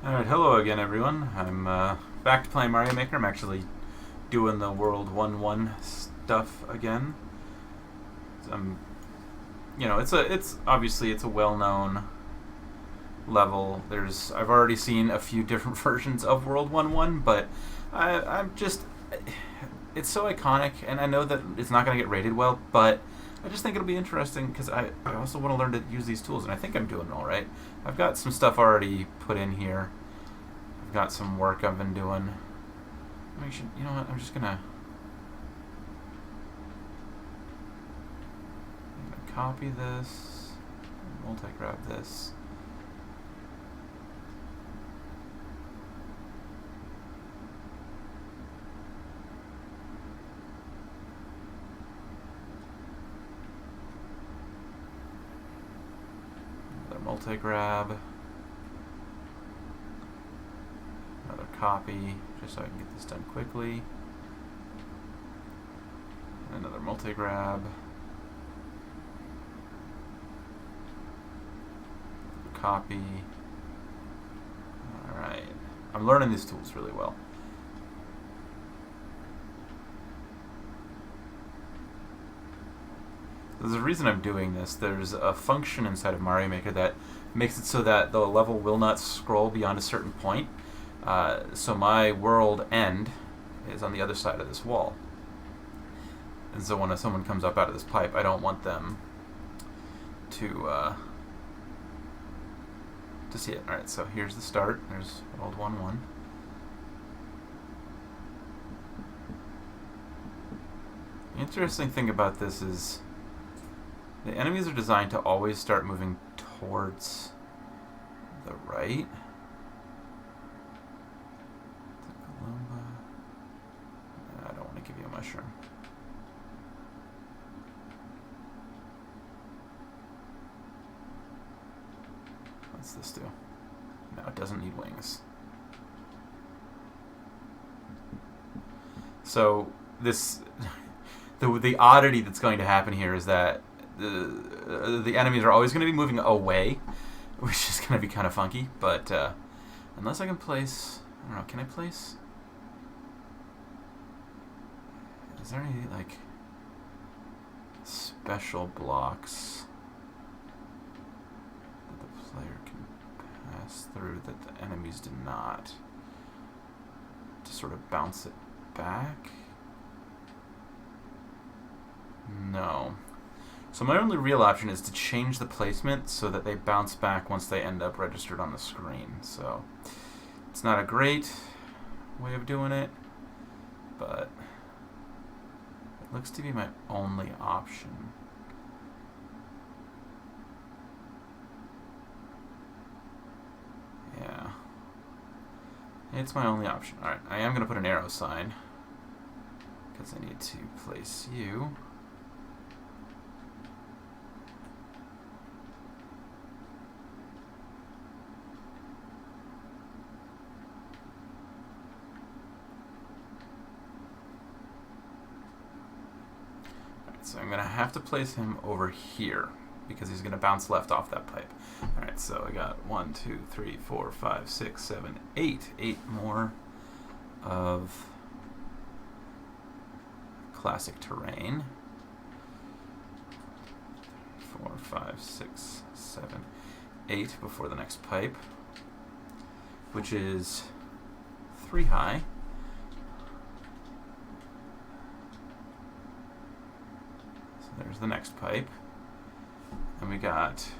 Alright, hello again everyone. I'm back to playing Mario Maker. I'm actually doing the World 1-1 stuff again. It's obviously it's a well-known level. I've already seen a few different versions of World 1-1, but I'm just it's so iconic, and I know that it's not going to get rated well, but I just think it'll be interesting because I also want to learn to use these tools, and I think I'm doing all right. I've got some stuff already put in here. I've got some work I've been doing. You know what? I'm gonna copy this, multi-grab this. Another multi-grab. Another copy, just so I can get this done quickly. And another multi-grab. Copy. Alright. I'm learning these tools really well. There's a reason I'm doing this. There's a function inside of Mario Maker that makes it so that the level will not scroll beyond a certain point. So my world end is on the other side of this wall. And so when someone comes up out of this pipe, I don't want them to see it. Alright, so here's the start. There's World 1-1. The interesting thing about this is the enemies are designed to always start moving towards the right. I don't want to give you a mushroom. What's this do? No, it doesn't need wings. So this, the oddity that's going to happen here is that the enemies are always going to be moving away, which is going to be kind of funky. But unless I can place, I don't know, can I place? Is there any like special blocks that the player can pass through that the enemies do not, to sort of bounce it back? No. So my only real option is to change the placement so that they bounce back once they end up registered on the screen. So it's not a great way of doing it, but it looks to be my only option. Yeah. It's my only option. Alright, I am going to put an arrow sign because I need to place you. So I'm going to have to place him over here because he's going to bounce left off that pipe. Alright, so I got 1, 2, 3, 4, 5, 6, 7, 8. 8 more of classic terrain. 4, 5, 6, 7, 8 before the next pipe, which is 3 high. There's the next pipe. And we got 3,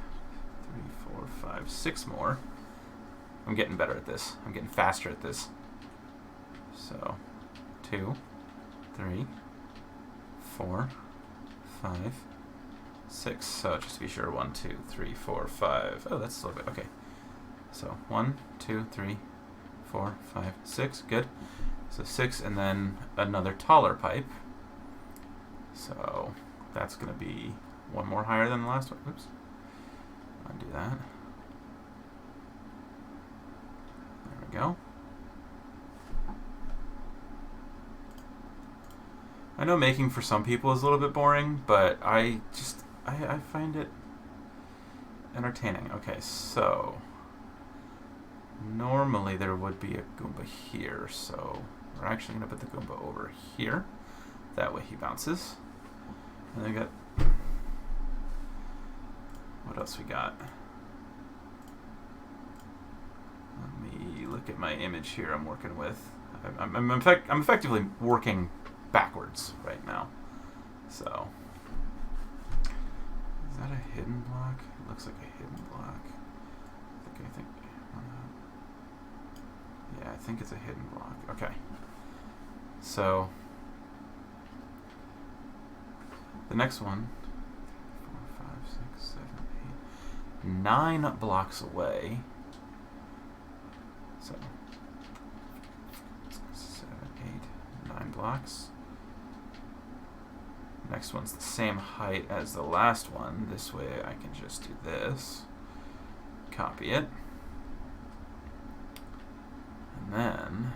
4, 5, 6 more. I'm getting better at this. I'm getting faster at this. So, 2, 3, 4, 5, 6. So just to be sure, 1, 2, 3, 4, 5. Oh, that's a little bit. Okay. So 1, 2, 3, 4, 5, 6. Good. So 6, and then another taller pipe. So that's going to be one more higher than the last one. Oops. Undo that. There we go. I know making for some people is a little bit boring, but I find it entertaining. Okay, so Normally there would be a Goomba here, so we're actually going to put the Goomba over here. That way he bounces. And then we got... What else we got? Let me look at my image here I'm working with. I'm effectively working backwards right now. So... Is that a hidden block? It looks like a hidden block. Yeah, I think it's a hidden block. Okay. So, the next one, 4, 5, 6, 7, 8, 9 blocks away. So, 7, 8, 9 blocks. Next one's the same height as the last one. This way I can just do this. Copy it. And then...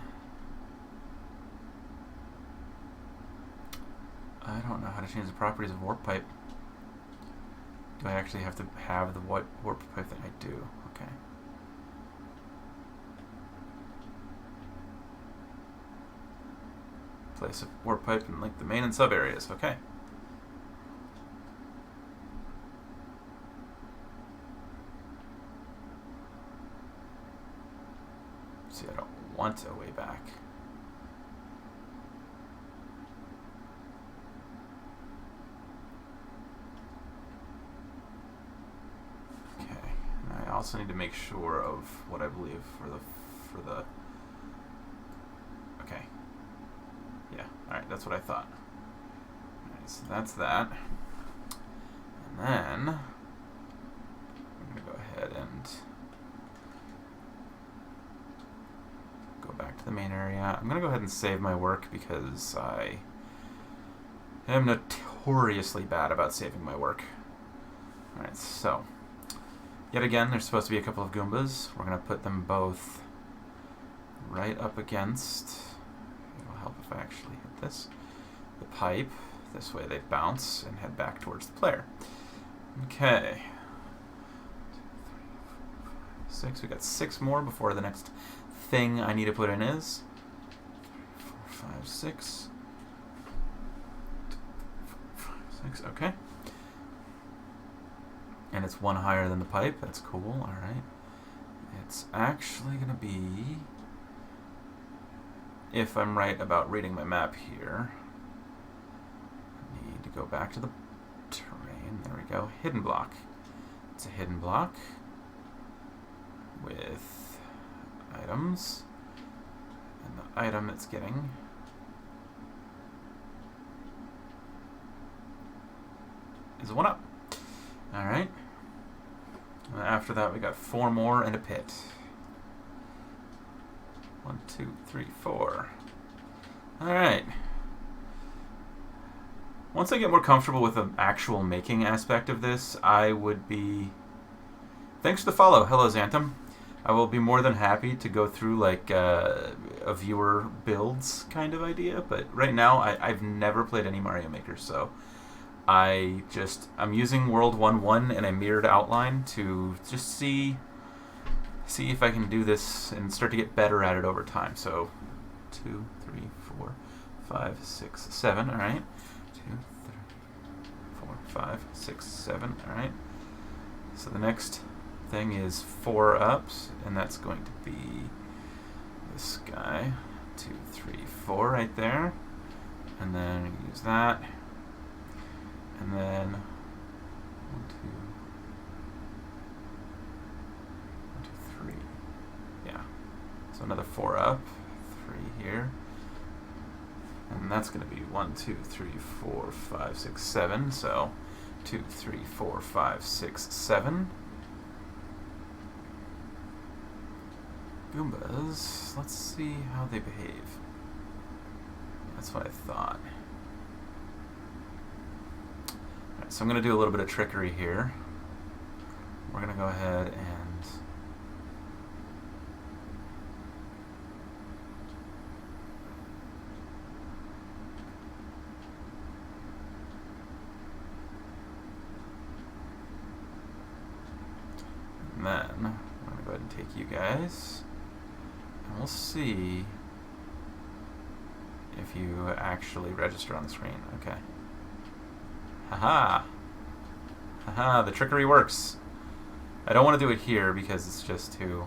I don't know how to change the properties of warp pipe. Do I actually have to have the warp pipe that I do? Okay. Place a warp pipe in like the main and sub areas. Okay. See, I don't want a way back. Okay, and I also need to make sure of what I believe for the. Okay. Yeah. All right. That's what I thought. All right. So that's that. And then I'm gonna go ahead and go back to the main area. I'm going to go ahead and save my work because I am notoriously bad about saving my work. Alright, so yet again, there's supposed to be a couple of Goombas. We're going to put them both right up against, it'll help if I actually hit this, the pipe. This way they bounce and head back towards the player. Okay. 2, 3, 4, 5, 6. We got 6 more before the next thing I need to put in is 3, 4, 5, 6. 2, 4, 5, 6. Okay. And it's 1 higher than the pipe. That's cool. All right. It's actually going to be, if I'm right about reading my map here, I need to go back to the terrain. There we go. Hidden block. It's a hidden block with items, and the item it's getting is a 1-up. Alright. After that we got 4 more and a pit. 1, 2, 3, 4. Alright. Once I get more comfortable with the actual making aspect of this, I would be... Thanks for the follow. Hello, Xanthem. I will be more than happy to go through like a viewer builds kind of idea, but right now I've never played any Mario Maker, so I'm using World 1.1 and a mirrored outline to just see if I can do this and start to get better at it over time. So 2, 3, 4, 5, 6, 7. All right. 2, 3, 4, 5, 6, 7. All right. So the next thing is 4 ups, and that's going to be this guy. 2, 3, 4 right there, and then use that, and then 1, 2, 1, 2, 3. Yeah. So another 4 up, 3 here, and that's going to be 1, 2, 3, 4, 5, 6, 7. So 2, 3, 4, 5, 6, 7. Goombas, let's see how they behave. That's what I thought. Alright, so I'm going to do a little bit of trickery here. We're going to go ahead and then I'm going to go ahead and take you guys. We'll see if you actually register on the screen. Okay. Haha. Haha, the trickery works. I don't want to do it here because it's just too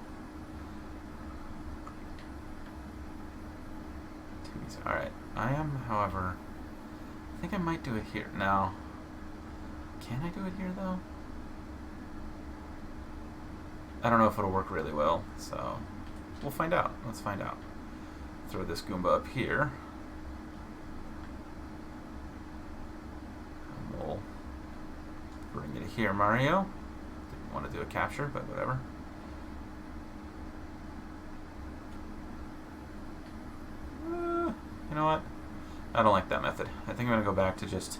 easy. Alright. I am, however, I think I might do it here. No. Can I do it here, though? I don't know if it'll work really well, so we'll find out. Let's find out. Throw this Goomba up here. And we'll bring it here, Mario. Didn't want to do a capture, but whatever. You know what? I don't like that method. I think I'm going to go back to just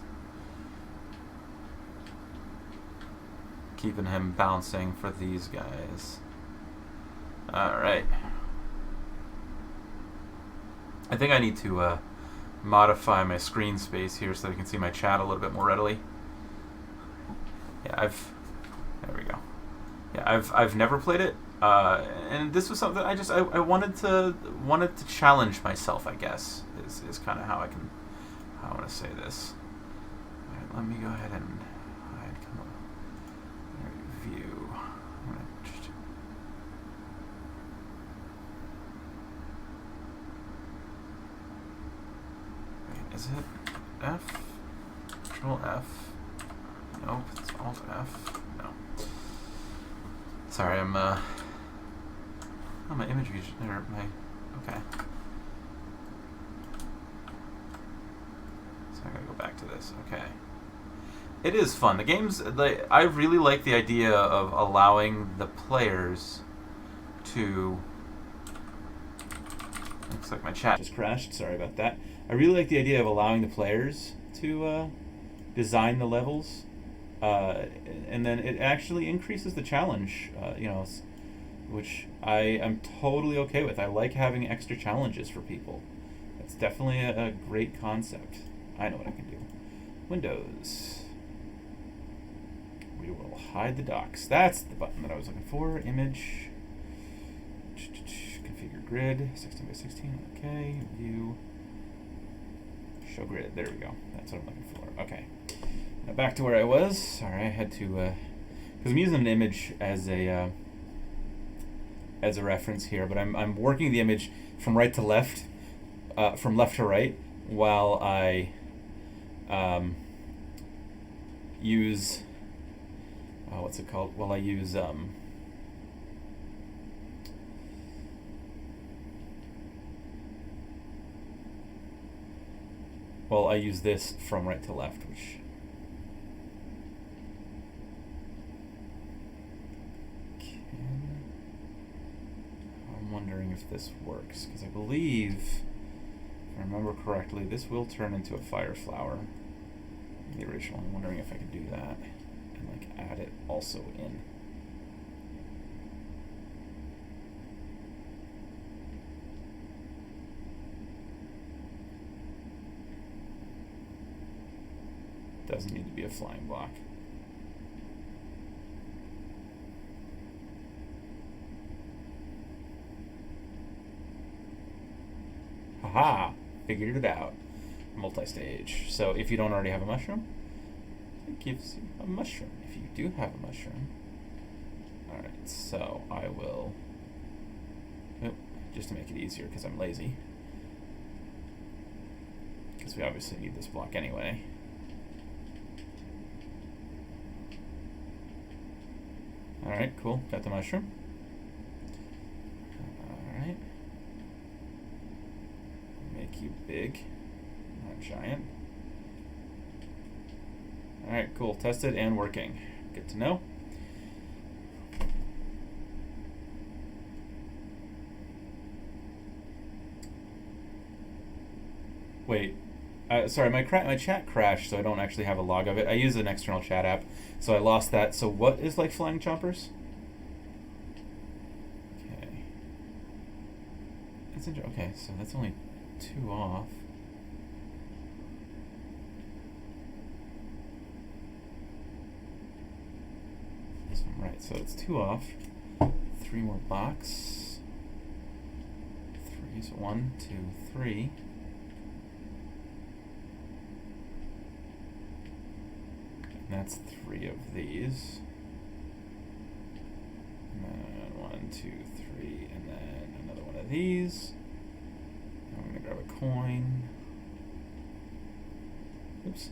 keeping him bouncing for these guys. Alright. I think I need to modify my screen space here so that I can see my chat a little bit more readily. Yeah, there we go. Yeah, I've never played it, and this was something I wanted to challenge myself, I guess, is kind of how I want to say this. All right, let me go ahead and hide. Come on. There, view. I'm gonna just wait. Is it F? Control F. Nope, it's Alt F. No. Sorry, I'm oh, my image vision or my okay. So I gotta go back to this. Okay. It is fun. The game's I really like the idea of allowing the players to looks like my chat just crashed. Sorry about that. I really like the idea of allowing the players to design the levels. And then it actually increases the challenge, you know, which I am totally okay with. I like having extra challenges for people. It's definitely a great concept. I know what I can do. Windows. We will hide the docks. That's the button that I was looking for. Image. Configure grid. 16 by 16. Okay. View. Show grid. There we go. That's what I'm looking for. Okay. Now back to where I was. Sorry, I had to, because I'm using an image as a reference here, but I'm working the image from right to left, from left to right, while I use what's it called? While I use well, I use this from right to left, which I'm wondering if this works, because I believe, if I remember correctly, this will turn into a fire flower. The original. I'm wondering if I could do that and like add it also in. Doesn't need to be a flying block. Haha! Figured it out. Multi-stage. So if you don't already have a mushroom, it gives you a mushroom. If you do have a mushroom. Alright, so I will... Oh, just to make it easier because I'm lazy. Because we obviously need this block anyway. Alright, cool. Got the mushroom. Alright. Make you big, not giant. Alright, cool. Tested and working. Good to know. Wait. Sorry, my chat crashed, so I don't actually have a log of it. I use an external chat app, so I lost that. So what is like flying chompers? Okay. That's okay, so that's only 2 off. Right, so it's 2 off. 3 more box. So 1, 2, 3. And that's 3 of these. And then 1, 2, 3, and then another one of these. And I'm gonna grab a coin. Oops.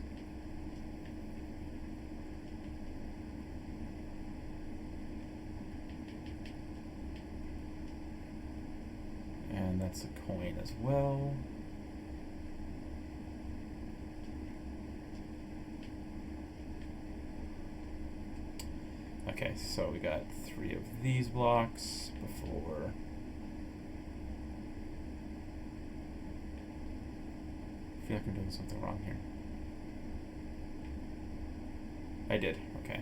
And that's a coin as well. Okay, so we got 3 of these blocks before. I feel like I'm doing something wrong here. I did, okay.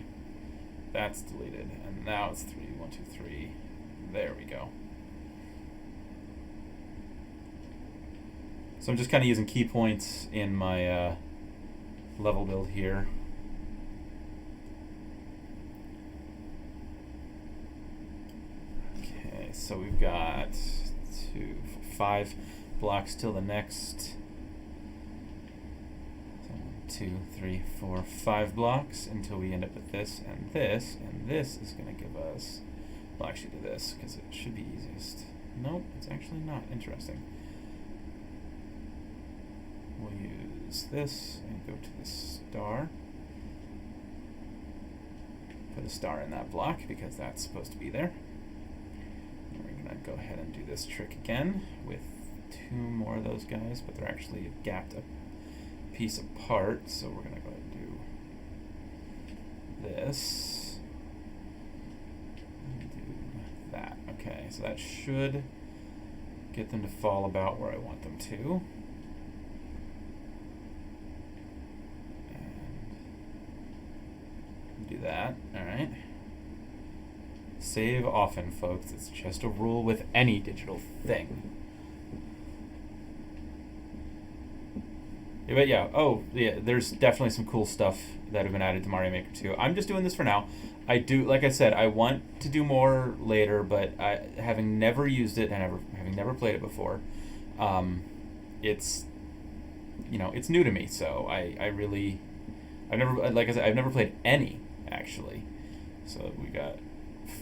That's deleted, and now it's 3, 1, 2, 3. There we go. So I'm just kind of using key points in my level build here. Okay, so we've got 5 blocks till the next. 2, 3, 4, 5 blocks until we end up with this and this, and this is going to give us, well, actually do this because it should be easiest. Nope, it's actually not. Interesting. We'll use this and go to the star. Put a star in that block because that's supposed to be there. And we're going to go ahead and do this trick again with 2 more of those guys, but they're actually gapped up piece apart, so we're going to go ahead and do this and do that. Okay, so that should get them to fall about where I want them to. And do that. Alright. Save often, folks. It's just a rule with any digital thing. But yeah, there's definitely some cool stuff that have been added to Mario Maker 2. I'm just doing this for now. I do, like I said, I want to do more later, but having never used it and having never played it before, it's new to me. So I've never played any actually. So we got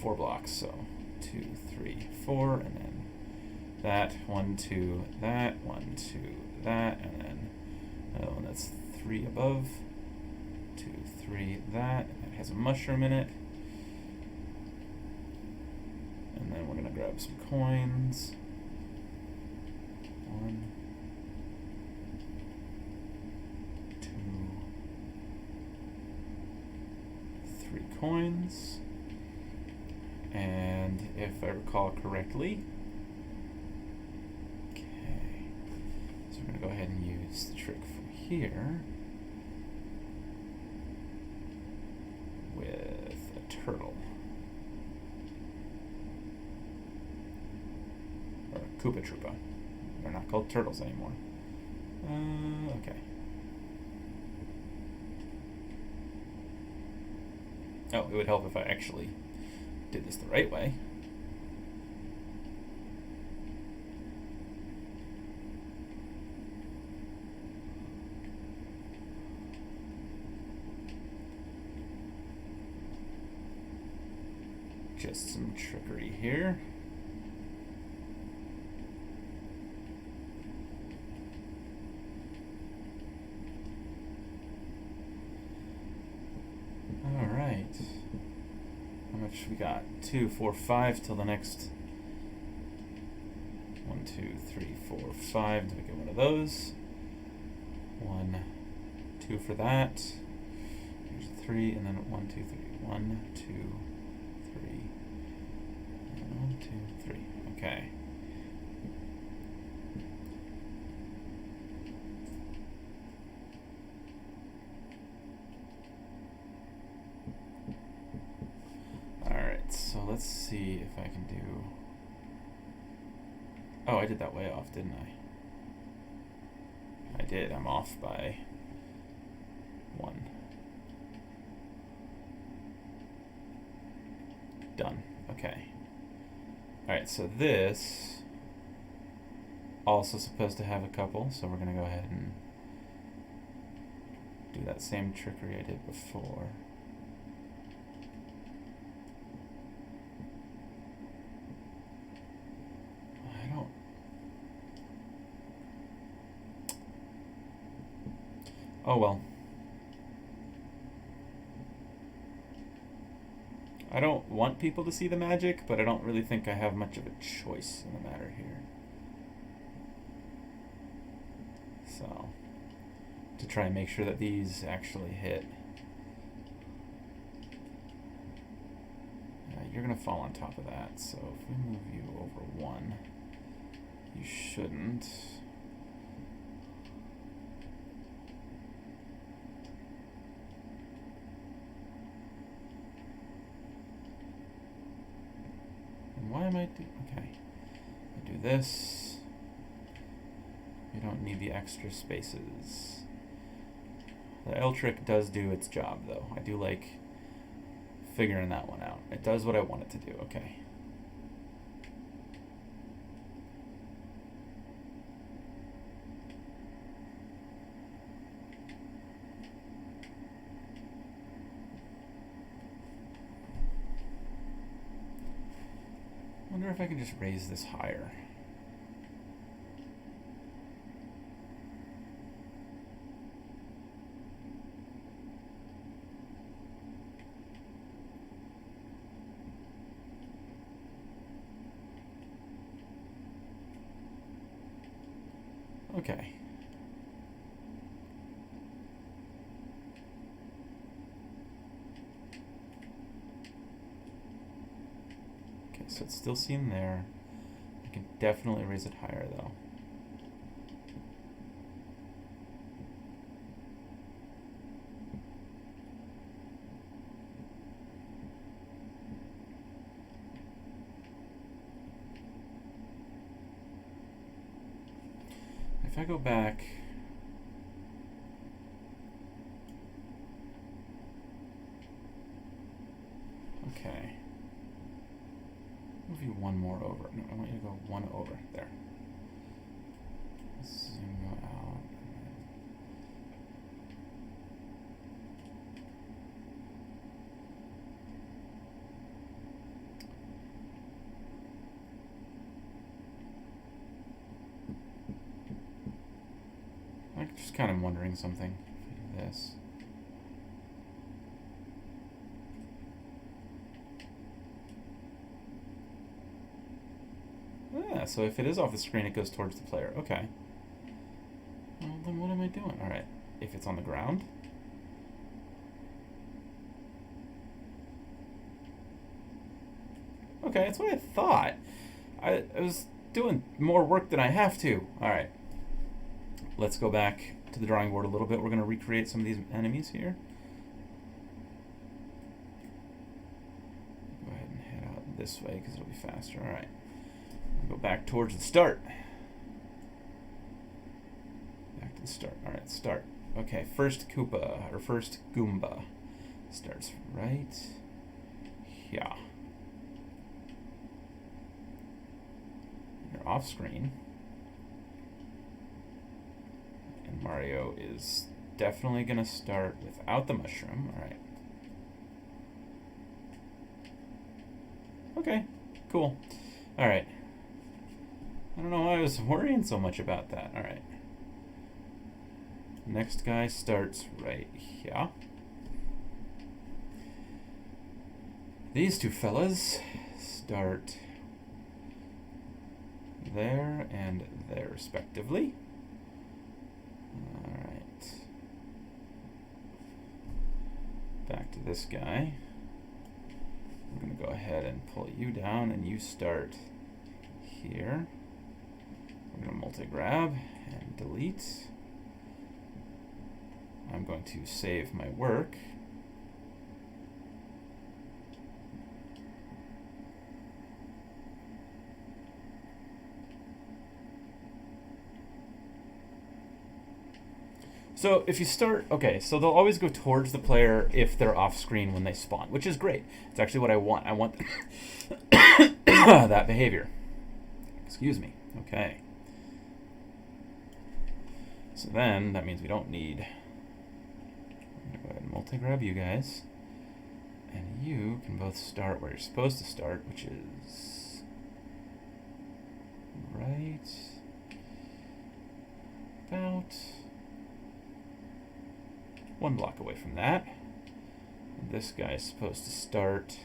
4 blocks. So 2, 3, 4, and then that 1, 2, that 1, 2, that, and then. Oh, and that's 3 above, 2, 3, that, and it has a mushroom in it. And then we're going to grab some coins. 1, 2, 3 coins. And if I recall correctly, okay, so we're going to go ahead and use the trick from here with a turtle. Or a Koopa Troopa. They're not called turtles anymore. Okay. Oh, it would help if I actually did this the right way. Just some trickery here. All right. How much we got? 2, 4, 5 till the next. 1, 2, 3, 4, 5 to get one of those. 1, 2 for that. Here's 3, and then 1, 2, 3. 1, 2, 3. 1, 2, 3. Okay. Alright, so let's see if I can do. Oh, I did that way off, didn't I? I did. I'm off by 1. Done. Okay. Alright, so this also supposed to have a couple, so we're going to go ahead and do that same trickery I did before. I don't... Oh well. I don't want people to see the magic, but I don't really think I have much of a choice in the matter here. So, to try and make sure that these actually hit. You're going to fall on top of that, so if we move you over 1, you shouldn't. Why am I okay. I do this. We don't need the extra spaces. The L trick does do its job, though. I do like figuring that one out. It does what I want it to do. Okay. I wonder if I can just raise this higher. Okay. Okay, so it's still seen there. I can definitely raise it higher, though. If I go back, okay, move you one more over. No, I want you to go one over there. Zoom you out. I'm just kind of wondering something. If I do this. Yeah, so if it is off the screen, it goes towards the player. Okay. Well, then what am I doing? All right. If it's on the ground. Okay, that's what I thought. I was doing more work than I have to. All right. Let's go back to the drawing board a little bit. We're going to recreate some of these enemies here. Go ahead and head out this way because it'll be faster. All right. Go back towards the start. Back to the start. All right, start. Okay, first Koopa, or first Goomba starts right here. You're off screen. And Mario is definitely going to start without the mushroom. All right. Okay, cool. All right. I don't know why I was worrying so much about that. All right. Next guy starts right here. These two fellas start there and there respectively. All right. Back to this guy. I'm going to go ahead and pull you down and you start here. I'm going to multi-grab and delete. I'm going to save my work. So if you start, okay, so they'll always go towards the player if they're off screen when they spawn, which is great. It's actually what I want. I want that behavior. Excuse me. Okay. So then that means we don't need. I'm gonna go ahead and multi-grab you guys. And you can both start where you're supposed to start, which is right about 1 block away from that. And this guy is supposed to start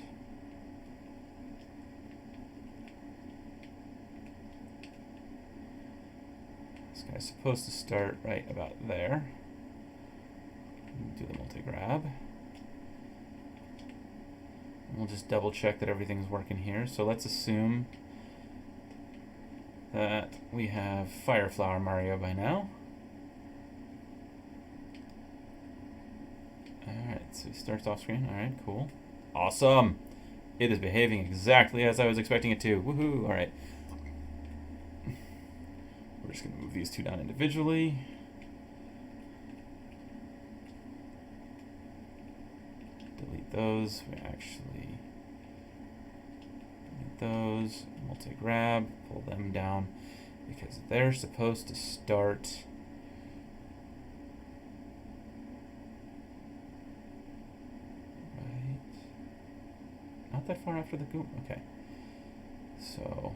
right about there. Do the multi-grab. We'll just double check that everything's working here. So let's assume that we have Fireflower Mario by now. Alright, so he starts off screen. Alright, cool. Awesome! It is behaving exactly as I was expecting it to. Woohoo! Alright. We're just going to move these two down individually. Delete those. We actually delete those. Multi-grab. Pull them down because they're supposed to start right. Not that far after the goop. Okay. So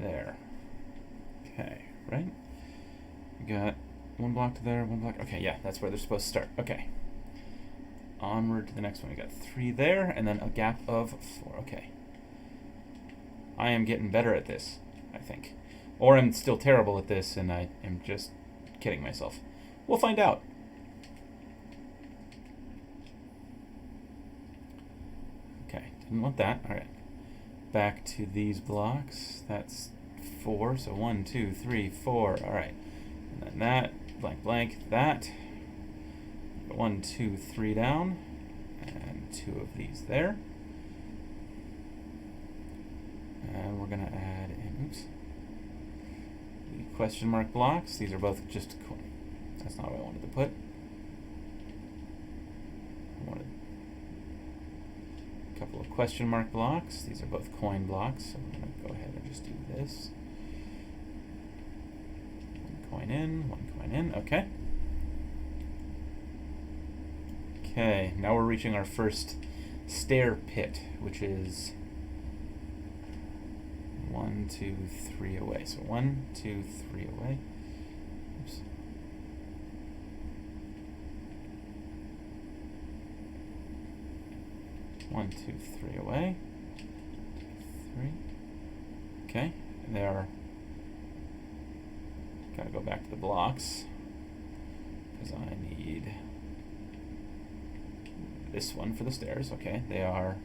there. Okay, right? We got 1 block to there, 1 block. Okay, yeah, that's where they're supposed to start. Okay. Onward to the next one. We got 3 there, and then a gap of 4. Okay. I am getting better at this, I think. Or I'm still terrible at this, and I am just kidding myself. We'll find out. Okay, didn't want that. All right. Back to these blocks. That's 4, so 1, 2, 3, 4. All right, and then that blank blank that. 1, 2, 3 down, and 2 of these there. And we're gonna add in. Oops. The question mark blocks. These are both just. That's not what I wanted to put. I wanted a couple of question mark blocks. These are both coin blocks, so I'm going to go ahead and just do this. 1 coin in, 1 coin in. Okay. Okay, now we're reaching our first stair pit, which is 1, 2, 3 away. So 1, 2, 3 away. Oops. One, 2, 3 away. 3. Okay, and they are. Gotta go back to the blocks because I need this one for the stairs. Okay, they are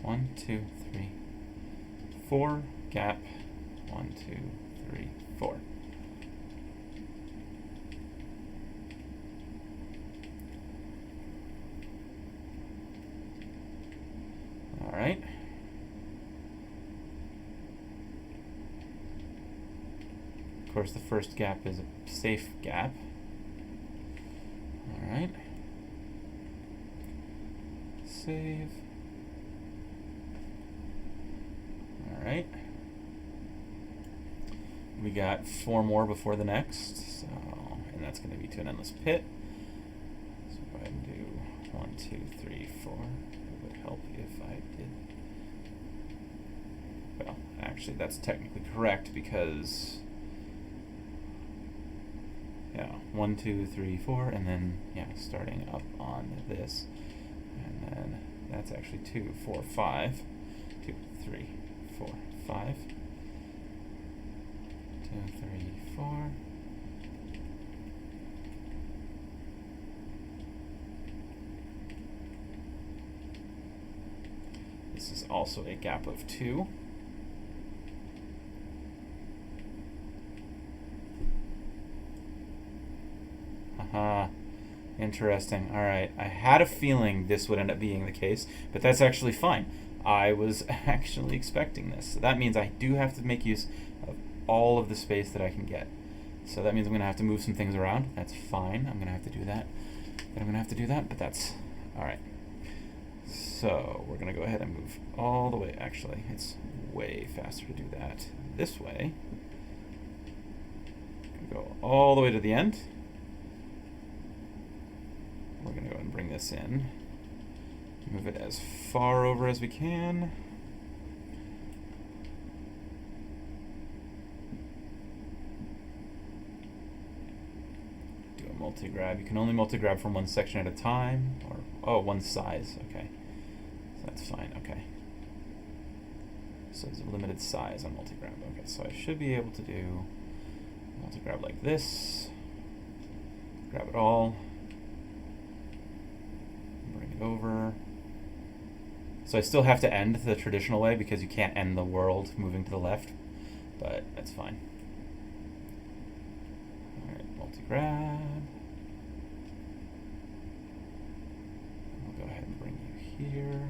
1, 2, 3, 4 gap. 1, 2, 3, 4. All right. Of course, the first gap is a safe gap. All right. Save. All right. We got 4 more before the next, so, and that's going to be to an endless pit. So go ahead and do 1, 2, 3, 4. It would help if I did. Well, actually, that's technically correct because. Yeah, 1, 2, 3, 4, and then yeah, starting up on this, and then that's actually 2, 4, 5, 2, 3, 4, 5, 2, 3, 4. This is also a gap of 2. Interesting. All right. I had a feeling this would end up being the case, but that's actually fine. I was actually expecting this. So that means I do have to make use of all of the space that I can get. So that means I'm going to have to move some things around. That's fine. I'm going to have to do that. But that's all right. So we're going to go ahead and move all the way. Actually, it's way faster to do that this way. Go all the way to the end. We're going to go ahead and bring this in. Move it as far over as we can. Do a multi-grab. You can only multi-grab from one section at a time. Or, oh, one size. Okay. So that's fine. Okay. So there's a limited size on multi-grab. Okay, so I should be able to do multi-grab like this. Grab it all. Bring it over. So I still have to end the traditional way because you can't end the world moving to the left, but that's fine. All right, multi-grab. We'll go ahead and bring you here.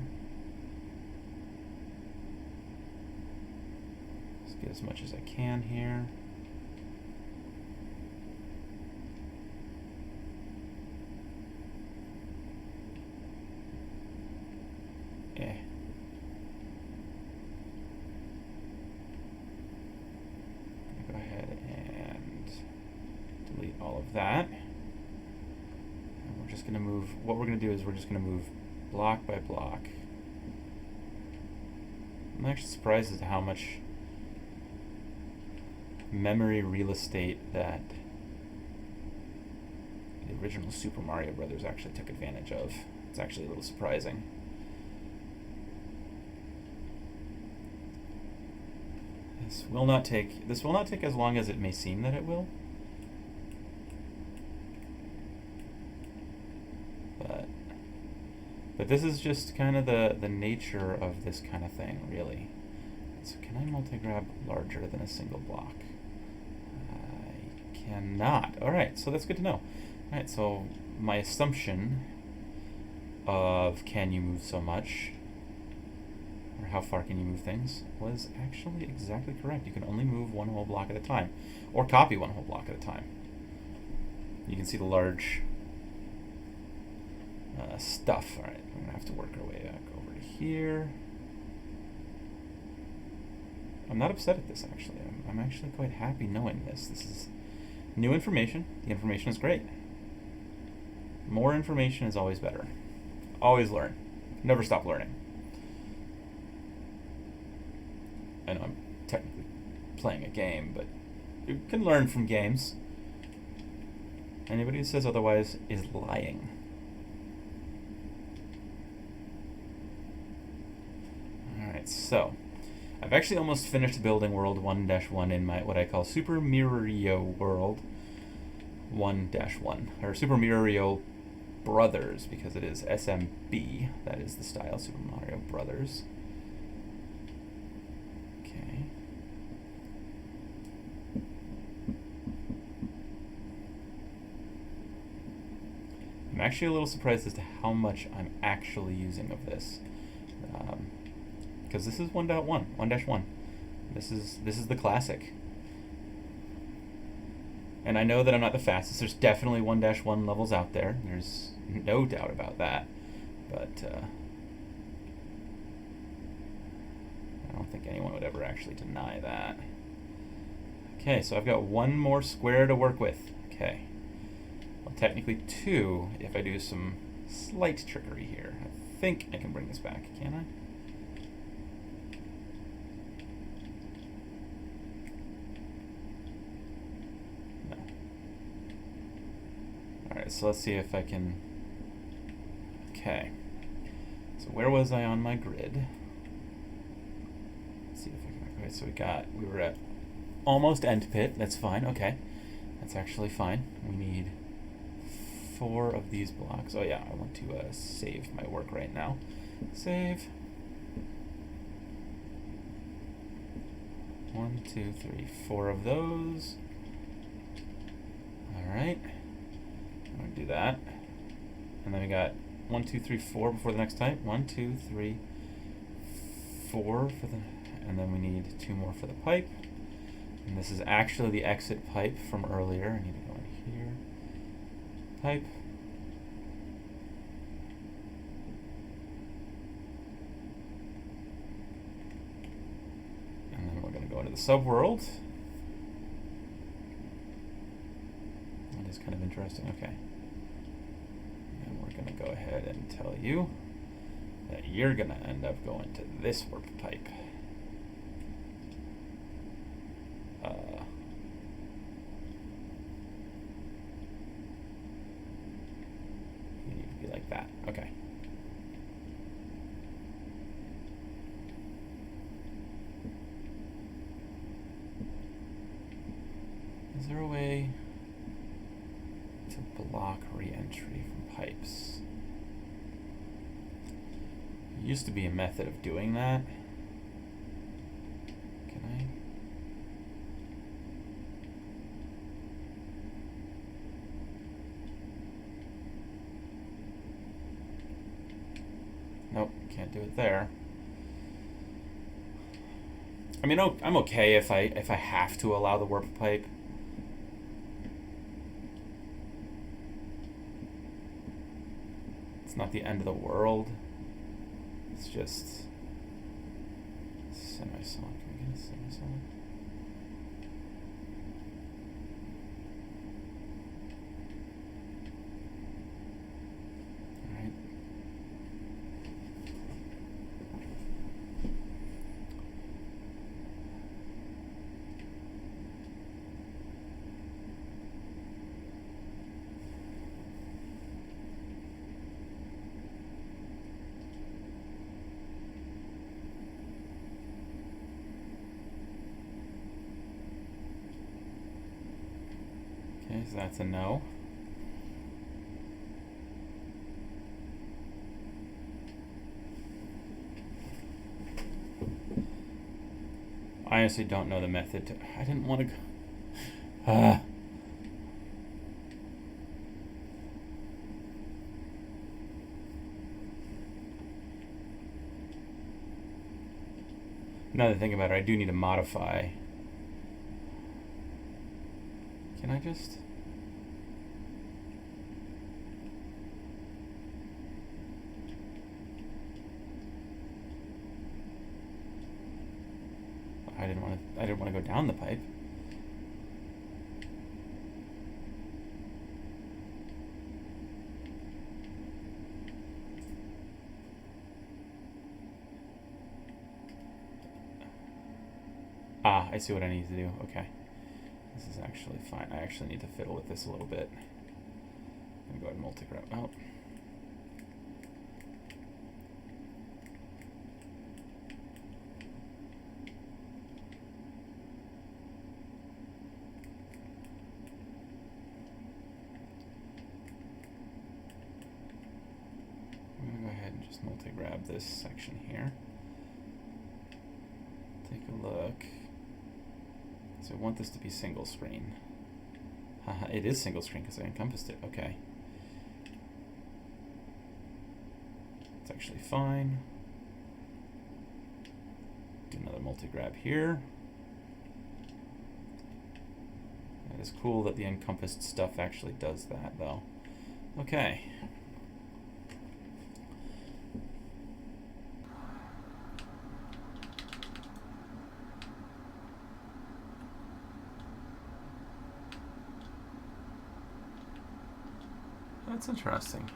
Let's get as much as I can here. Go ahead and delete all of that. And we're just going to move, what we're going to do is we're just going to move block by block. I'm actually surprised as to how much memory real estate that the original Super Mario Brothers actually took advantage of. It's actually a little surprising. This will not take as long as it may seem that it will. But this is just kind of the nature of this kind of thing, really. So can I multi-grab larger than a single block? I cannot. All right, so that's good to know. All right, so my assumption of can you move so much, or how far can you move things, was actually exactly correct. You can only move one whole block at a time, or copy one whole block at a time. You can see the large stuff. All right, we're gonna have to work our way back over to here. I'm not upset at this, actually. I'm actually quite happy knowing this. This is new information. The information is great. More information is always better. Always learn. Never stop learning. I know I'm technically playing a game, but you can learn from games. Anybody who says otherwise is lying. Alright, so I've actually almost finished building World 1-1 in my what I call Super Mario World 1-1, or Super Mario Brothers, because it is SMB. That is the style, Super Mario Brothers. Okay. I'm actually a little surprised as to how much I'm actually using of this. Because this is 1-1. This is the classic. And I know that I'm not the fastest. There's definitely 1-1 levels out there. There's no doubt about that. But I don't think anyone would ever actually deny that. Okay, so I've got one more square to work with. Okay. Well, technically two if I do some slight trickery here. I think I can bring this back, can I? So let's see if I can. Okay. So where was I on my grid? Let's see if I can. Okay, so we were at almost end pit. That's fine. Okay, that's actually fine. We need 4 of these blocks. Oh yeah, I want to save my work right now. Save. 1, 2, 3, 4 of those. All right. I'm going to do that. And then we got 1, 2, 3, 4 before the next type. 1, 2, 3, 4 for the, and then we need 2 more for the pipe. And this is actually the exit pipe from earlier. I need to go in here. Pipe. to the subworld. That is kind of interesting. Okay. And we're going to go ahead and tell you that you're going to end up going to this warp pipe. You need to be like that. Okay. Is there a way to block re-entry from pipes? There used to be a method of doing that. Can I? Nope, can't do it there. I mean, I'm okay if I have to allow the warp pipe. It's not the end of the world. It's just semi-solid. Can we get a semi-solid? All right. Okay, so that's a no. I honestly don't know the method to... I didn't want to go... Now that I think about it, I do need to modify. Can I just... I didn't want to go down the pipe. Ah, I see what I need to do. Okay. This is actually fine. I actually need to fiddle with this a little bit. I'm going to go ahead and multi-grab. Oh. I'm going to go ahead and just multi-grab this section here. Take a look. So I want this to be single screen. It is single screen because I encompassed it. Okay. It's actually fine. Do another multi-grab here. That is cool that the encompassed stuff actually does that, though. Okay. That's interesting.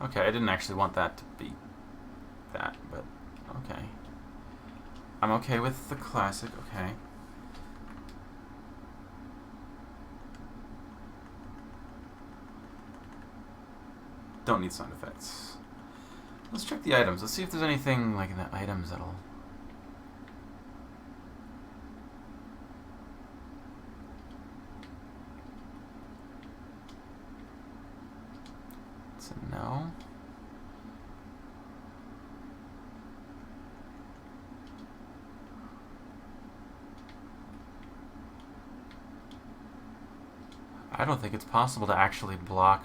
Okay, I didn't actually want that to be that, but okay. I'm okay with the classic, okay. Don't need sound effects. Let's check the items. Let's see if there's anything like in the items that'll... It's a no. I don't think it's possible to actually block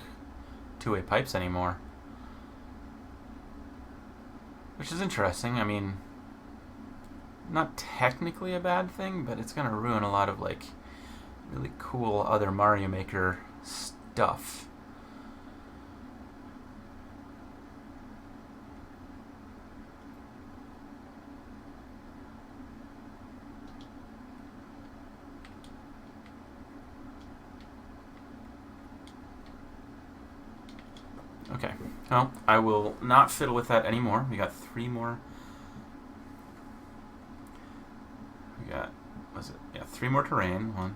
two-way pipes anymore. Which is interesting. I mean, not technically a bad thing, but it's going to ruin a lot of, like, really cool other Mario Maker stuff. Okay. Well, I will not fiddle with that anymore. We got 3 more. We got, was it? Yeah, 3 more terrain. 1,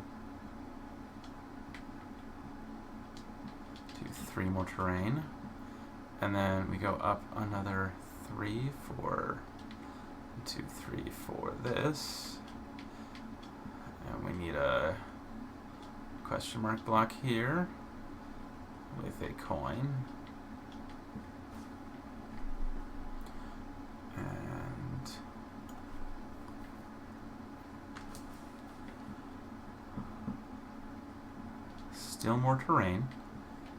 2, 3 more terrain. And then we go up another 3 for 2, 3 for this. And we need a question mark block here with a coin. And still more terrain.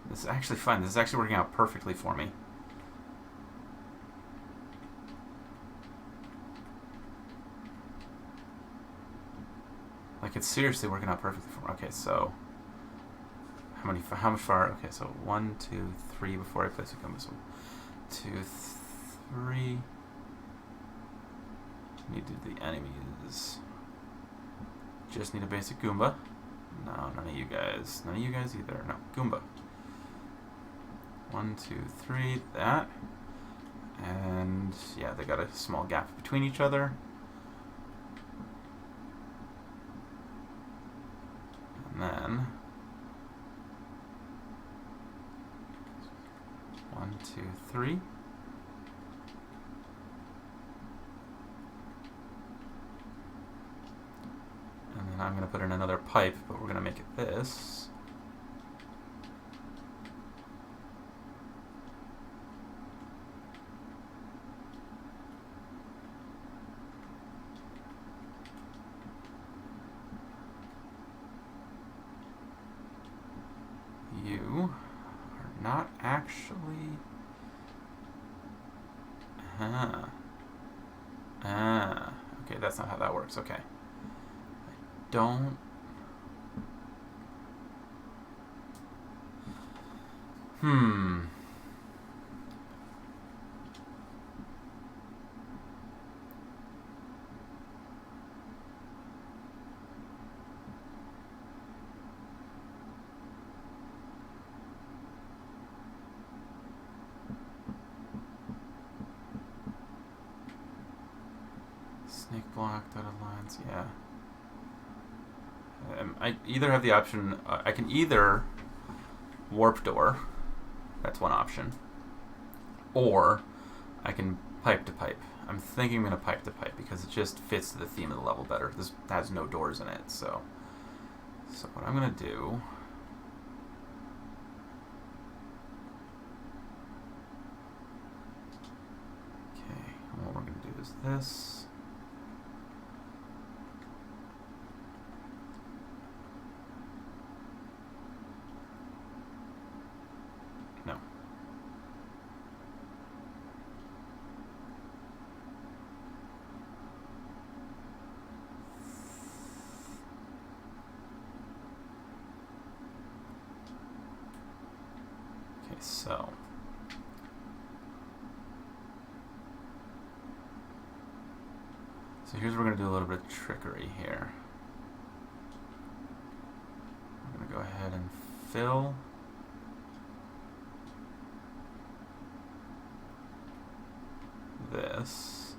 This is actually fun. This is actually working out perfectly for me. Like, it's seriously working out perfectly for me. Okay, so how much far? Okay, so 1, 2, 3 before I place a Goomba. So 2, 3. Need to do the enemies. Just need a basic Goomba. No, none of you guys. None of you guys either. No, Goomba. 1, 2, 3, that. And yeah, they got a small gap between each other. And then 1, 2, 3. And then I'm going to put in another pipe, but we're going to make it this. You are not actually... Okay, that's not how that works. Okay. Don't... Snake block, dotted lines, yeah. I either have the option, I can either warp door, that's one option, or I can pipe to pipe. I'm thinking I'm going to pipe to pipe because it just fits the theme of the level better. This has no doors in it, so what I'm going to do... Okay, and what we're going to do is this. No. Okay, so here's where we're going to do a little bit of trickery here. We're going to go ahead and fill. This.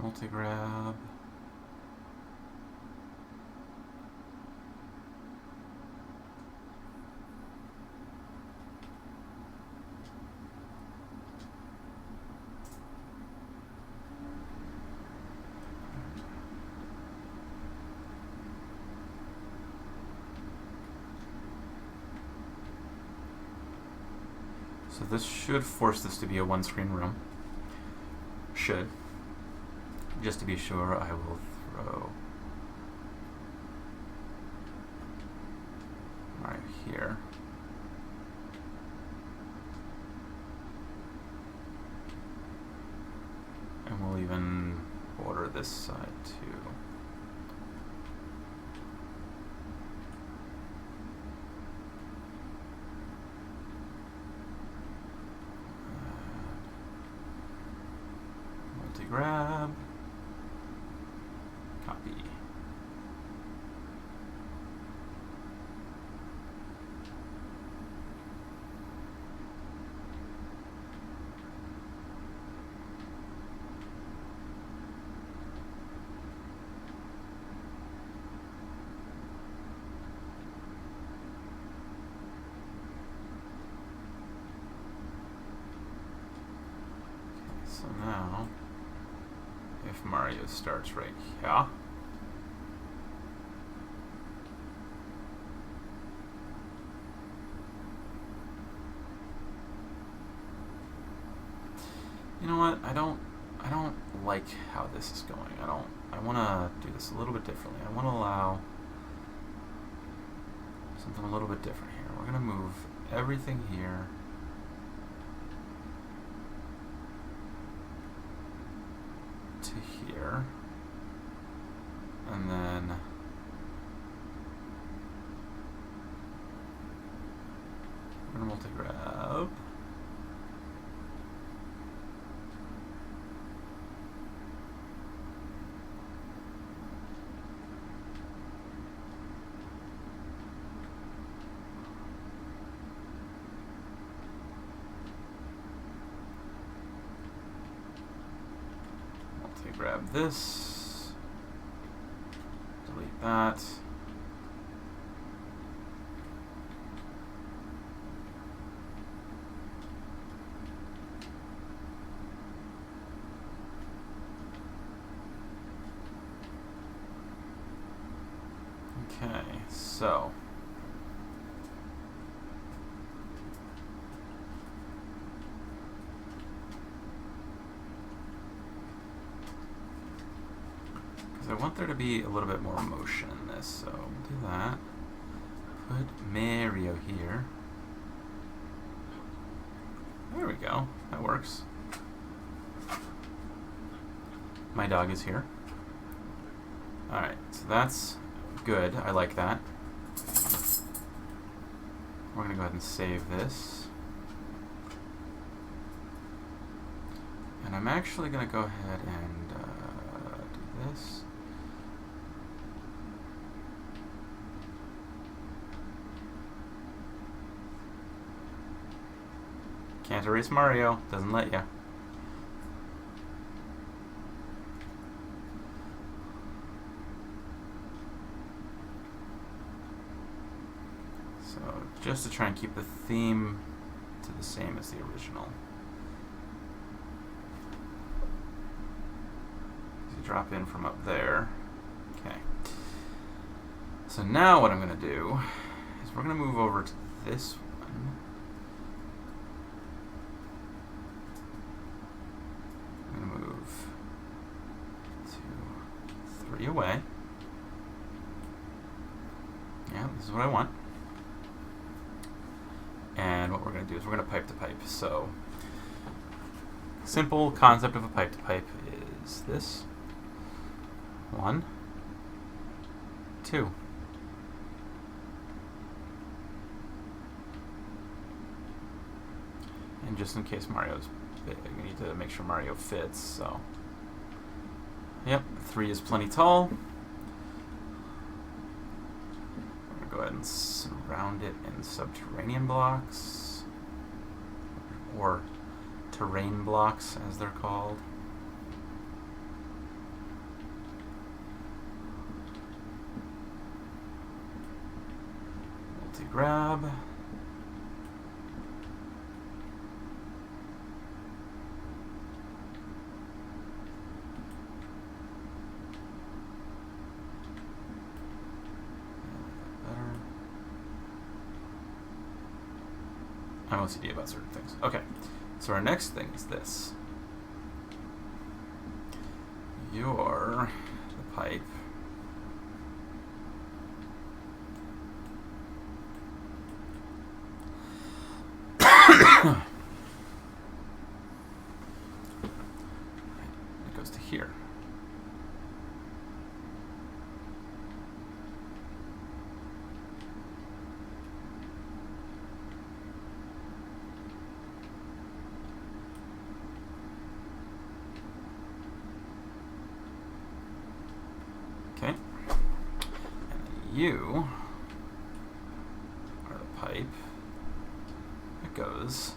Multi-grab. So this should force this to be a one-screen room. Should. Just to be sure, I will throw right here. And we'll even border this side too. Multi-grab. Copy. So now, if Mario starts right here, you know what? I don't like how this is going. I want to do this a little bit differently. I want to allow something a little bit different here. We're going to move everything here to here, and then we're going to multi-grab. Grab this, delete that. Okay, so I want there to be a little bit more motion in this, so we'll do that. Put Mario here. There we go. That works. My dog is here. Alright, so that's good. I like that. We're going to go ahead and save this. And I'm actually going to go ahead and do this. Can't erase Mario. Doesn't let you. So just to try and keep the theme to the same as the original. So you drop in from up there. Okay. So now what I'm going to do is we're going to move over to this one. Away. Yeah, this is what I want. And what we're going to do is we're going to pipe to pipe. So, simple concept of a pipe to pipe is this. 1, 2. And just in case Mario's big, we need to make sure Mario fits, so. Yep, 3 is plenty tall. We're going to go ahead and surround it in subterranean blocks, or terrain blocks as they're called. Multi-grab. I'm OCD about certain things. Okay, so our next thing is this. You're the pipe. It goes to here. Okay. And then you are the pipe that goes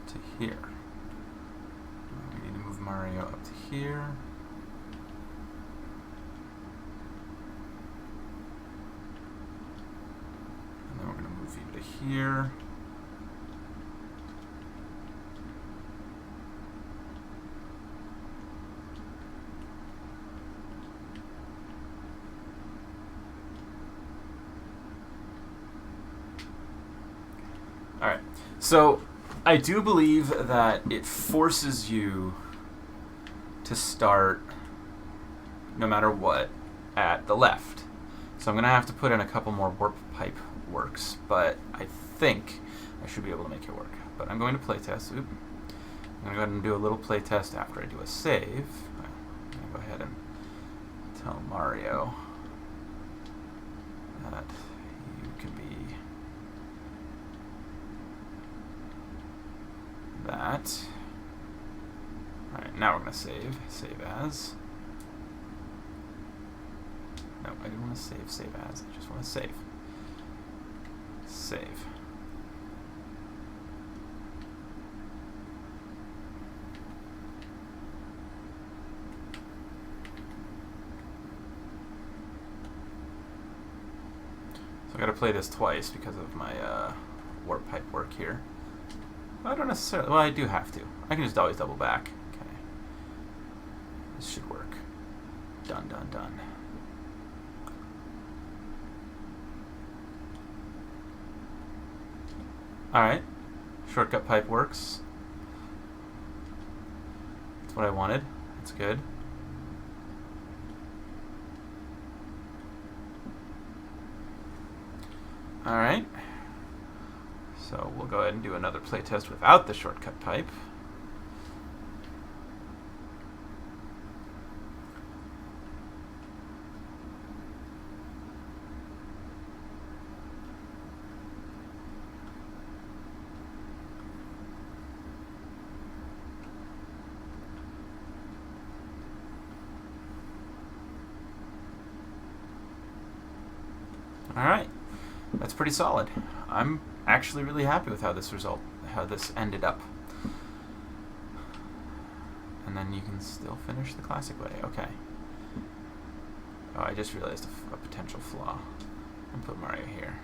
to here. We need to move Mario up to here. And then we're going to move you to here. Alright, so I do believe that it forces you to start, no matter what, at the left. So I'm going to have to put in a couple more warp pipe works, but I think I should be able to make it work. But I'm going to playtest. I'm going to go ahead and do a little playtest after I do a save. I'm going to go ahead and tell Mario that you can be that. Alright, now we're going to save. Save as. No, I didn't want to save. Save as. I just want to save. Save. So I got to play this twice because of my warp pipe work here. I don't necessarily. Well, I do have to. I can just always double back. Okay. This should work. Done, done, done. Alright. Shortcut pipe works. That's what I wanted. That's good. Alright. So we'll go ahead and do another playtest without the shortcut pipe. Alright, that's pretty solid. I'm actually really happy with how this ended up. And then you can still finish the classic way. Okay. Oh, I just realized a potential flaw. I'll put Mario here.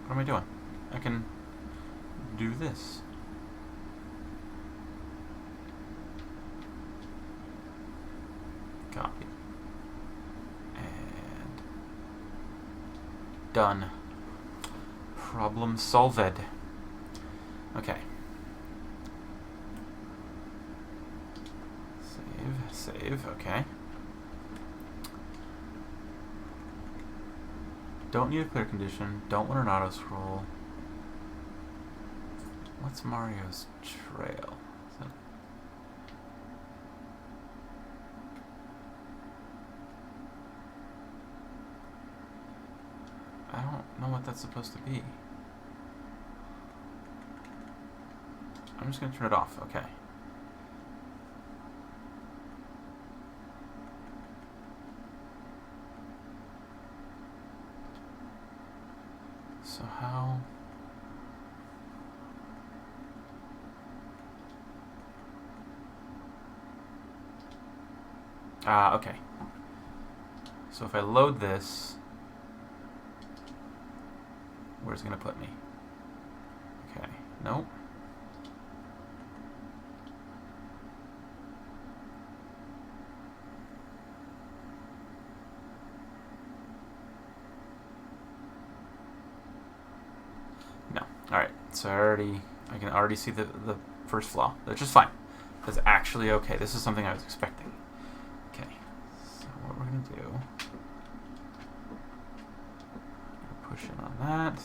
What am I doing? I can do this. Copy. And done. Problem solved. Okay. Save, okay. Don't need a clear condition. Don't want an auto scroll. What's Mario's trail? Is that... I don't know what that's supposed to be. I'm just going to turn it off. Okay. So how... okay. So if I load this, where's it going to put me? Okay, nope. No. Alright, so I can already see the first flaw, which is fine. That's actually okay. This is something I was expecting. Okay, so what we're going to do, push in on that.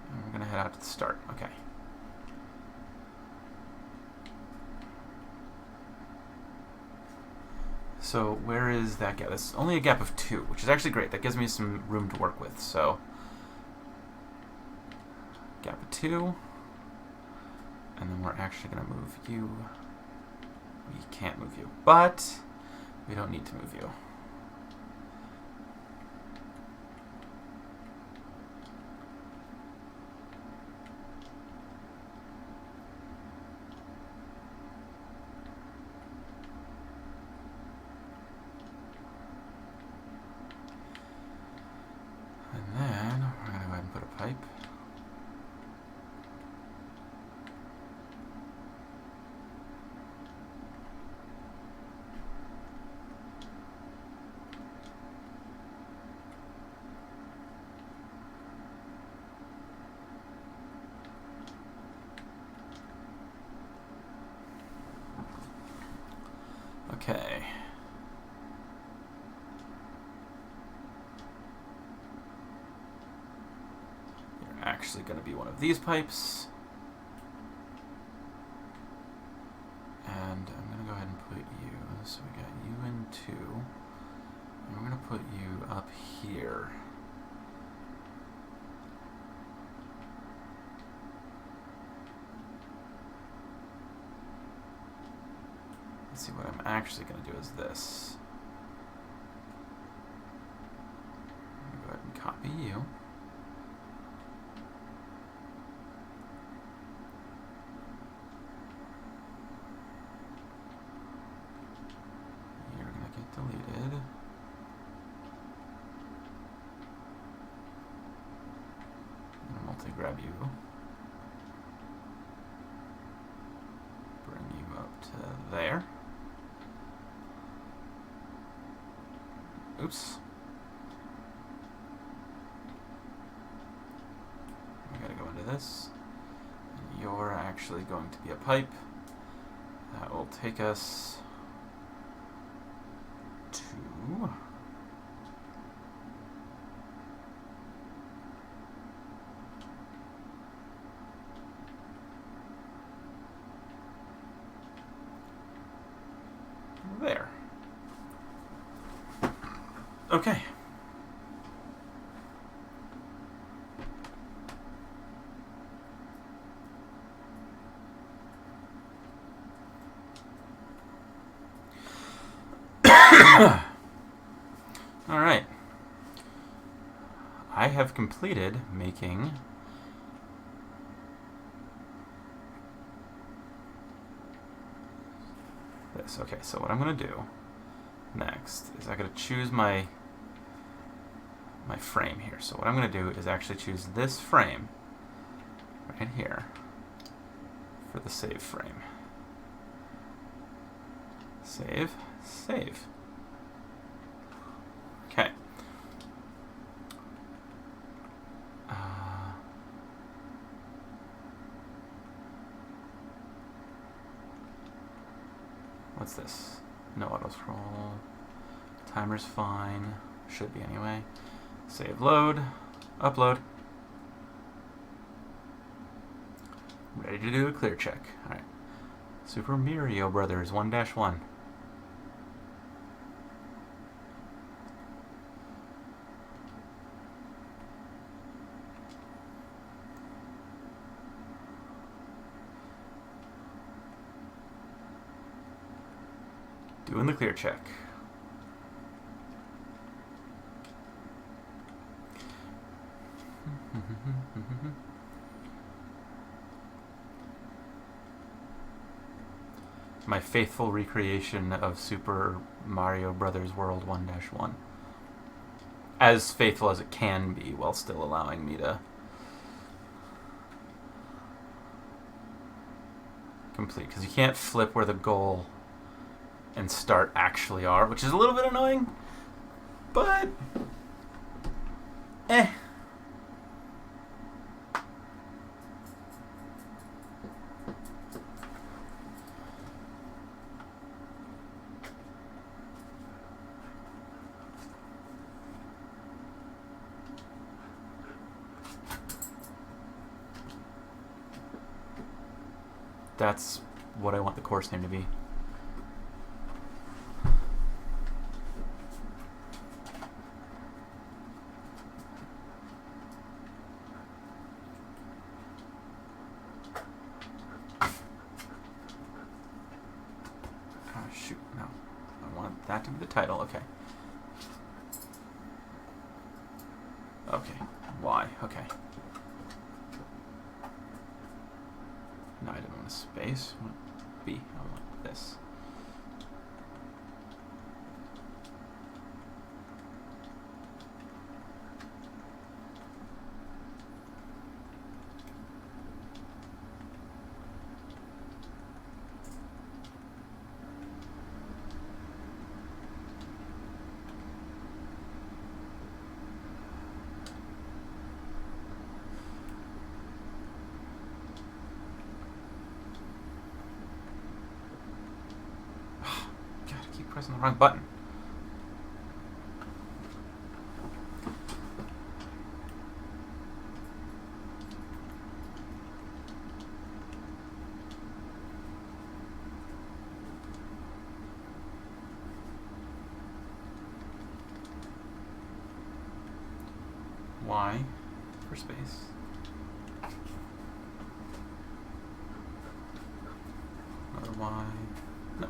And we're going to head out to the start. Okay. So where is that gap? That's only a gap of 2, which is actually great. That gives me some room to work with. So gap of 2. And then we're actually going to move you. We can't move you, but we don't need to move you. And then we're going to go ahead and put a pipe. Okay. You're actually going to be one of these pipes. And I'm going to go ahead and put you, so we got you in 2. And we're going to put you up here. Let's see, what I'm actually going to do is this. I'm going to go ahead and copy you. You're going to get deleted. I'm going to multi-grab you. Bring you up to there. Oops. We gotta go into this. And you're actually going to be a pipe. That will take us to... there. Okay. All right. I have completed making this. Okay, so what I'm going to do next is I got to choose my frame here. So what I'm going to do is actually choose this frame right here for the save frame. Save, save. Okay. What's this? No auto scroll. Timer's fine. Should be anyway. Save, load, upload. Ready to do a clear check. Alright. Super Mario Brothers 1-1. Doing the clear check. My faithful recreation of Super Mario Brothers World 1-1. As faithful as it can be, while still allowing me to complete. Because you can't flip where the goal and start actually are, which is a little bit annoying, but eh. That's what I want the course name to be. Oh, shoot, no. I want that to be the title, okay. Okay, Y, okay. No, I didn't want a space. I want B. I want this. Pressing the wrong button. Y for space. Another Y. No.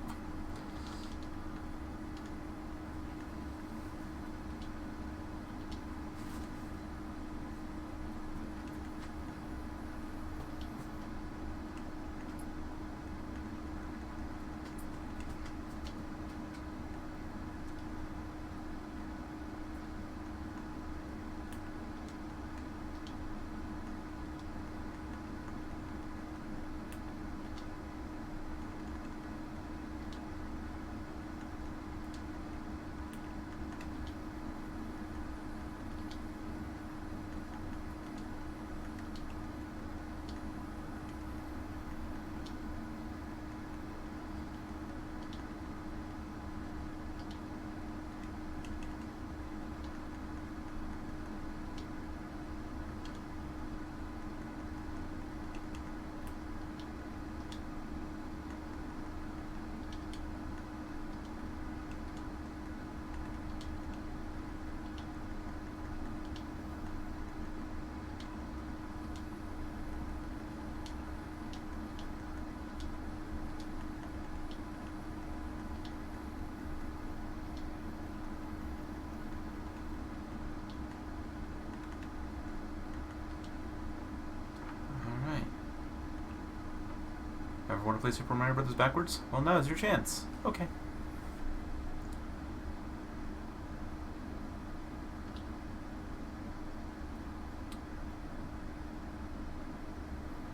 Ever want to play Super Mario Brothers backwards? Well, now's your chance. Okay.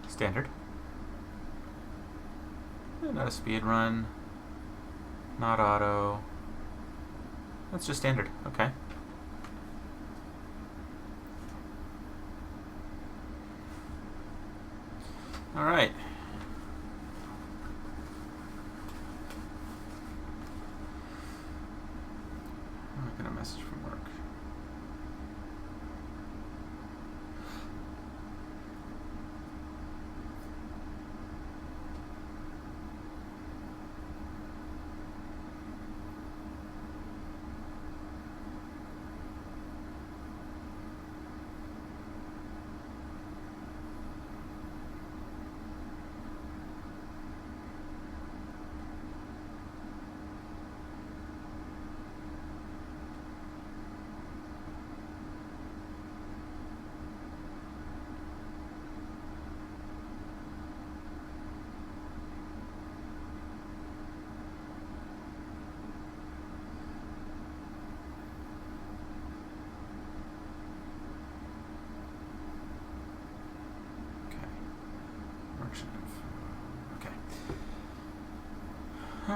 Standard. Not a speed run. Not auto. That's just standard. Okay. All right. I'm not gonna message from work.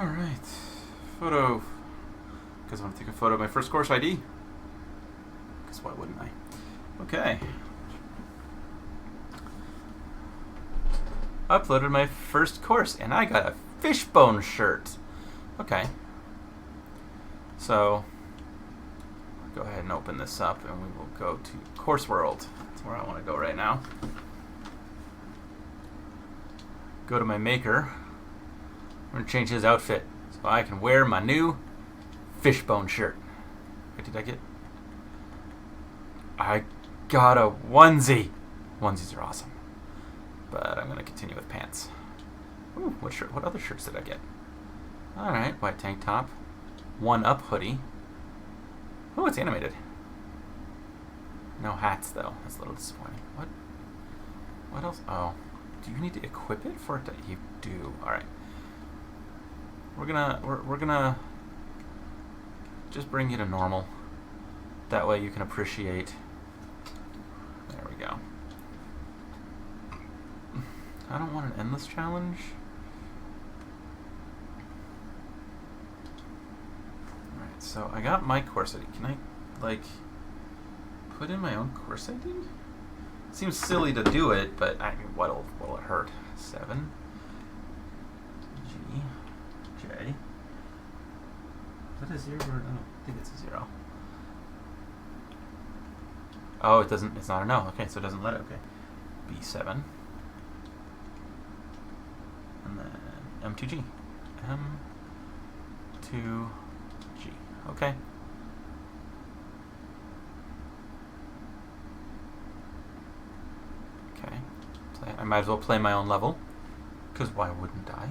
Alright. Photo. Because I want to take a photo of my first course ID. Because why wouldn't I? Okay. Uploaded my first course, and I got a fishbone shirt. Okay. So, go ahead and open this up, and we will go to Course World. That's where I want to go right now. Go to my maker. I'm going to change his outfit so I can wear my new fishbone shirt. Wait, did I get... I got a onesie. Onesies are awesome. But I'm going to continue with pants. Ooh, what shirt? What other shirts did I get? Alright, white tank top. 1-Up hoodie. Oh, it's animated. No hats, though. That's a little disappointing. What else? Oh. Do you need to equip it for it to... You do. Alright. We're gonna just bring you to normal. That way you can appreciate... There we go. I don't want an endless challenge. Alright, so I got my course ID. Can I, like, put in my own course ID? Seems silly to do it, but I mean, what'll it hurt? 7 G J. Is that a 0 or I don't think it's a 0. Oh, it doesn't. It's not a no. Okay, so it doesn't let it. Okay, B7, and then M2G, M2G. Okay. Okay. I might as well play my own level, because why wouldn't I?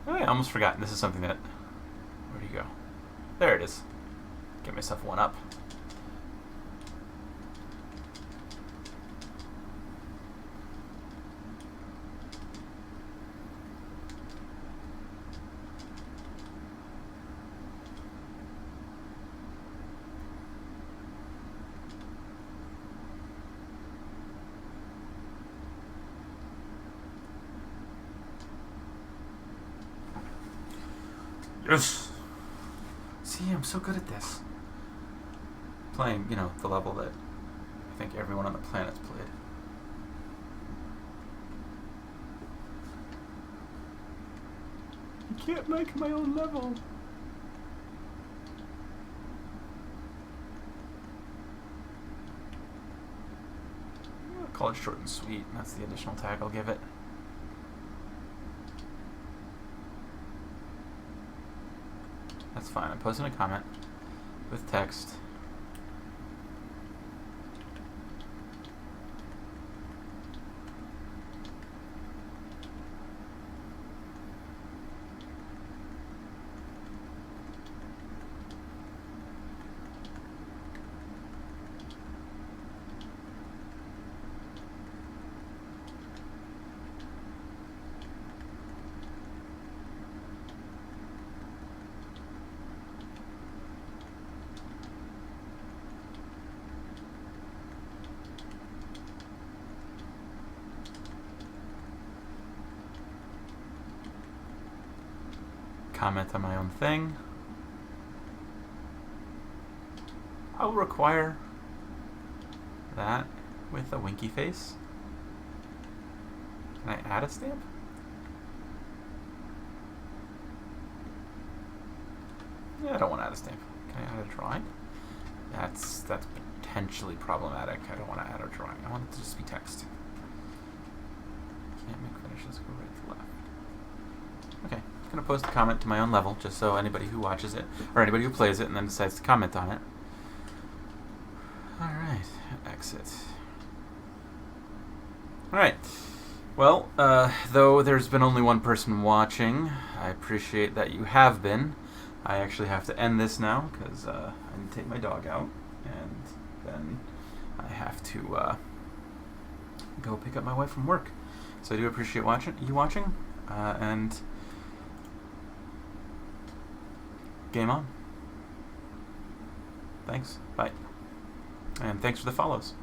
Oh, I almost forgot. This is something that... Where do you go? There it is. Get myself 1-Up. Yes! See, I'm so good at this. Playing, you know, the level that I think everyone on the planet's played. I can't make my own level. I'll call it short and sweet. That's the additional tag I'll give it. That's fine. I'm posting a comment with text. Comment on my own thing. I'll require that with a winky face. Can I add a stamp? Yeah, I don't want to add a stamp. Can I add a drawing? That's potentially problematic. I don't want to add a drawing. I want it to just be text. Can't make finishes go right to left. Okay, I'm going to post a comment to my own level, just so anybody who watches it, or anybody who plays it and then decides to comment on it. Alright, exit. Alright, Well, though there's been only one person watching, I appreciate that you have been. I actually have to end this now because I need to take my dog out, and then I have to go pick up my wife from work. So I do appreciate you watching, and game on. Thanks. Bye. And thanks for the follows.